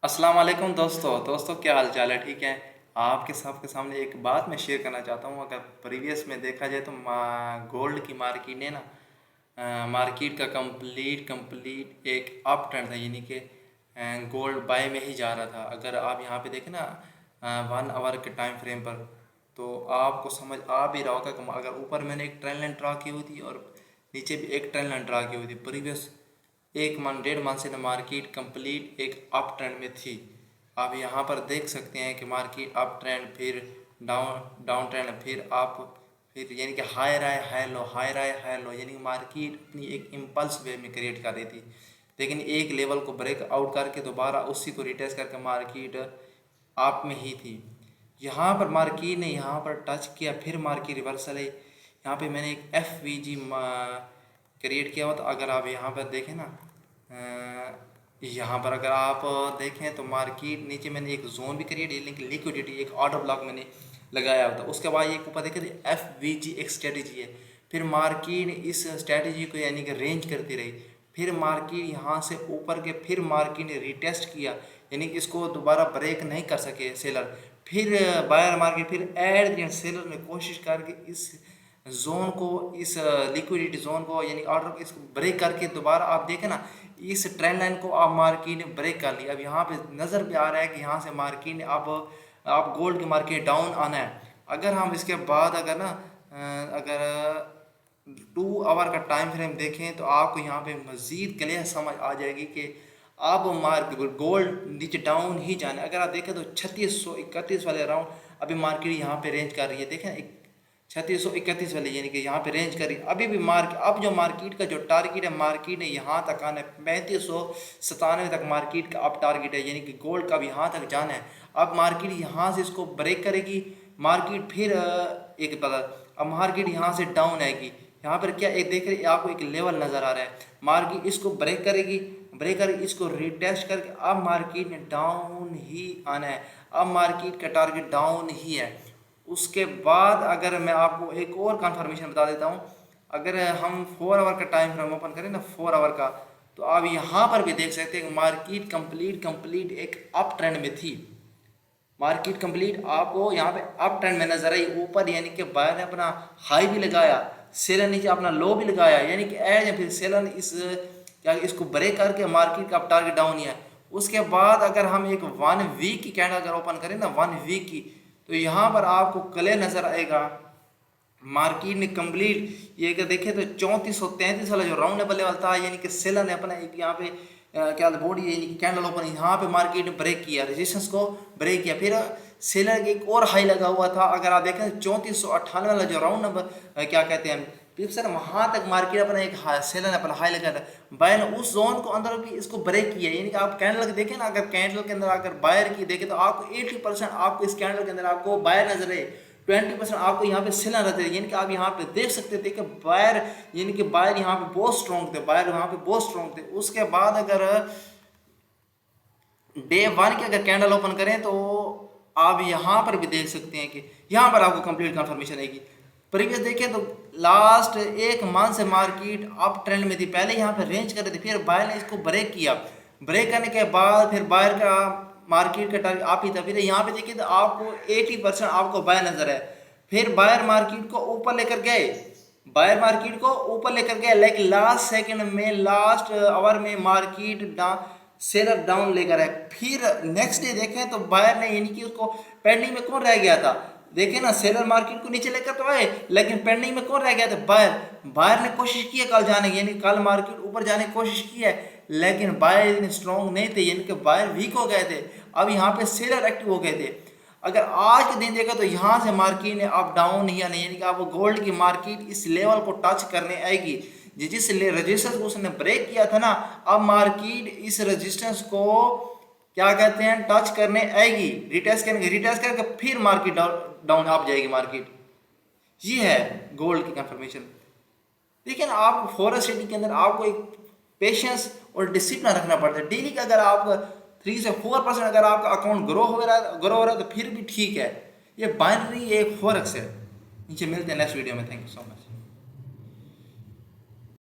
अस्सलाम वालेकुम दोस्तों क्या हाल चाल है। ठीक है, आपके सबके सामने एक बात मैं शेयर करना चाहता हूँ। अगर प्रीवियस में देखा जाए तो गोल्ड की मार्केट ने ना मार्केट का कंप्लीट एक अप ट्रेंड था, यानी कि गोल्ड बाय में ही जा रहा था। अगर आप यहाँ पे देखें ना 1 आवर के टाइम फ्रेम पर, तो आपको समझ आ भी रहा होगा कि अगर ऊपर मैंने एक ट्रेंड लाइन ड्रा की हुई थी और नीचे भी एक ट्रेंड लाइन ड्रा की हुई थी। प्रीवियस 1 मंथ 1.5 मंथ से मार्केट कंप्लीट एक अप ट्रेंड में थी। आप यहाँ पर देख सकते हैं कि मार्केट अप ट्रेंड, फिर डाउन ट्रेंड, फिर अप, फिर यानी कि हाई राय हाई लो, हाई राय हाई लो, यानी कि मार्केट अपनी एक इम्पल्स वे में क्रिएट कर रही थी। लेकिन एक लेवल को ब्रेक आउट करके दोबारा उसी को रिटेस्ट करके मार्केट अप में ही थी। यहाँ पर मार्केट ने यहाँ पर टच किया, फिर मार्केट रिवर्सल है। यहाँ पे मैंने एक FVG क्रिएट किया हुआ था। अगर आप यहाँ पर देखें ना, यहाँ पर अगर आप देखें तो मार्केट नीचे मैंने एक जोन भी क्रिएट, लेकिन लिक्विडिटी एक ऑर्डर ब्लॉक मैंने लगाया हुआ था। उसके बाद एक ऊपर देखें तो FVG एक स्ट्रेटेजी है। फिर मार्केट इस स्ट्रेटेजी को यानी कि रेंज करती रही, फिर मार्केट यहाँ से ऊपर के, फिर मार्केट ने रिटेस्ट किया, यानी कि इसको दोबारा ब्रेक नहीं कर सके सेलर। फिर बायर मार्केट, फिर एट द एंड सेलर ने कोशिश करके इस जोन को, इस लिक्विडिटी जोन को यानी ऑर्डर को इसको ब्रेक करके दोबारा आप देखें ना, इस ट्रेंड लाइन को आप मार्केट ने ब्रेक कर लिया। अब यहाँ पे नज़र भी आ रहा है कि यहाँ से मार्केट ने अब आप गोल्ड की मार्केट डाउन आना है। अगर हम इसके बाद अगर ना अगर 2 आवर का टाइम फ्रेम देखें तो आपको यहाँ पे मज़ीद क्लियर समझ आ जाएगी कि अब मार्केट गोल्ड नीचे डाउन ही जाना है। अगर आप देखें तो 3631 वाले अराउंड अभी मार्केट यहाँ पे रेंज कर रही है। देखें 3631 वाले, यानी कि यहाँ पे रेंज करी अभी भी अब जो मार्केट का जो टारगेट है, मार्केट ने यहाँ तक आना है 3597 तक मार्केट का अब टारगेट है, यानी कि गोल्ड का अब यहाँ तक जाना है। अब मार्केट यहाँ से इसको ब्रेक करेगी, मार्केट फिर एक पता, अब मार्केट यहाँ से डाउन आएगी। यहाँ पर क्या एक देख रहे आपको एक लेवल नज़र आ रहा है, मार्केट इसको ब्रेक करेगी, ब्रेक करके इसको रिटेस्ट करके अब मार्केट ने डाउन ही आना है। अब मार्केट का टारगेट डाउन ही है। उसके बाद अगर मैं आपको एक और कंफर्मेशन बता देता हूँ, अगर हम 4 आवर का टाइम फ्रेम ओपन करें ना 4 आवर का, तो आप यहाँ पर भी देख सकते हैं कि मार्केट कंप्लीट एक अप ट्रेंड में थी। मार्केट कंप्लीट आपको यहाँ पे अप ट्रेंड में नजर आई ऊपर, यानी कि बायर ने अपना हाई भी लगाया, सेलर नीचे अपना लो भी लगाया, यानी कि एज फिर सेलर इसको ब्रेक करके मार्केट का टारगेट डाउन ही है। उसके बाद अगर हम एक 1 वीक की कैंडल अगर ओपन करें ना 1 वीक की, तो यहाँ पर आपको क्लियर नजर आएगा मार्केट ने कंप्लीट ये अगर देखें तो 3433 वाला जो राउंड लेवल था, यानी कि सेलर ने अपना एक यहाँ पे क्या बॉडी यानी कि कैंडल ओपन यहाँ पे मार्केट ने ब्रेक किया, रेजिस्टेंस को ब्रेक किया। फिर सेलर एक और हाई लगा हुआ था, अगर आप देखें 3498 वाला जो राउंड नंबर क्या कहते हैं फिर सर, वहाँ तक मार्केट अपना एक सेलर ने अपना हाई लगा था। बायर ने उस जोन को अंदर भी इसको ब्रेक किया, यानी कि आप कैंडल देखें ना, अगर कैंडल के अंदर अगर बायर की देखें तो आपको 80% आपको इस कैंडल के अंदर आपको बायर नजर है, 20% आपको यहाँ पे सेलर नजर है। यानी कि आप यहाँ पे देख सकते थे कि बायर, यानी कि बायर यहाँ पे बहुत स्ट्रॉन्ग थे, बायर यहाँ पे बहुत स्ट्रॉन्ग थे। उसके बाद अगर डे 1 की अगर कैंडल ओपन करें तो आप यहाँ पर भी देख सकते हैं कि यहाँ पर आपको कंप्लीट कंफर्मेशन आएगी। प्रीवियस देखें तो लास्ट 1 मंथ से मार्केट अप ट्रेंड में थी, पहले यहाँ पे रेंज कर रही थी, फिर बायर ने इसको ब्रेक किया, ब्रेक करने के बाद फिर बायर का मार्केट का टारगेट आप ही था। फिर यहाँ पे देखिए तो आपको 80% आपको बायर नजर है। फिर बायर मार्केट को ऊपर लेकर गए, बायर मार्केट को ऊपर लेकर गए, लेकिन लास्ट सेकंड में लास्ट आवर में मार्केट सेलर डाउन लेकर है। फिर नेक्स्ट डे देखें तो बायर ने, यानी कि उसको पेंडिंग में कौन रह गया था, देखें ना सेलर मार्केट को नीचे लेकर तो आए, लेकिन पेंडिंग में कौन रह गया था, बायर ने कोशिश की है कल जाने की, यानी कल मार्केट ऊपर जाने की कोशिश की है, लेकिन बायर इतने स्ट्रॉन्ग नहीं थे, यानी कि बायर वीक हो गए थे। अब यहाँ पे सेलर एक्टिव हो गए थे। अगर आज के दिन देखा तो यहाँ से मार्केट ने अप डाउन नहीं आने, यानी कि अब गोल्ड की मार्केट इस लेवल को टच करने आएगी जिस रेजिस्टेंस को उसने ब्रेक किया था ना, अब मार्केट इस रेजिस्टेंस को क्या कहते हैं टच करने आएगी, रिटेस्ट करेंगे, रिटेस्ट करके फिर मार्केट डाउन आप जाएगी मार्केट। ये है गोल्ड की कंफर्मेशन। लेकिन आप फॉरेस्ट ट्रेडिंग के अंदर आपको एक पेशेंस और डिसिप्लिन रखना पड़ता है। डेली का अगर आप 3 से 4% अगर आपका अकाउंट ग्रो हो रहा है तो फिर भी ठीक है। ये बाइनरी एक फॉरेक्स है। नीचे मिलते हैं नेक्स्ट वीडियो में। Thank you so much.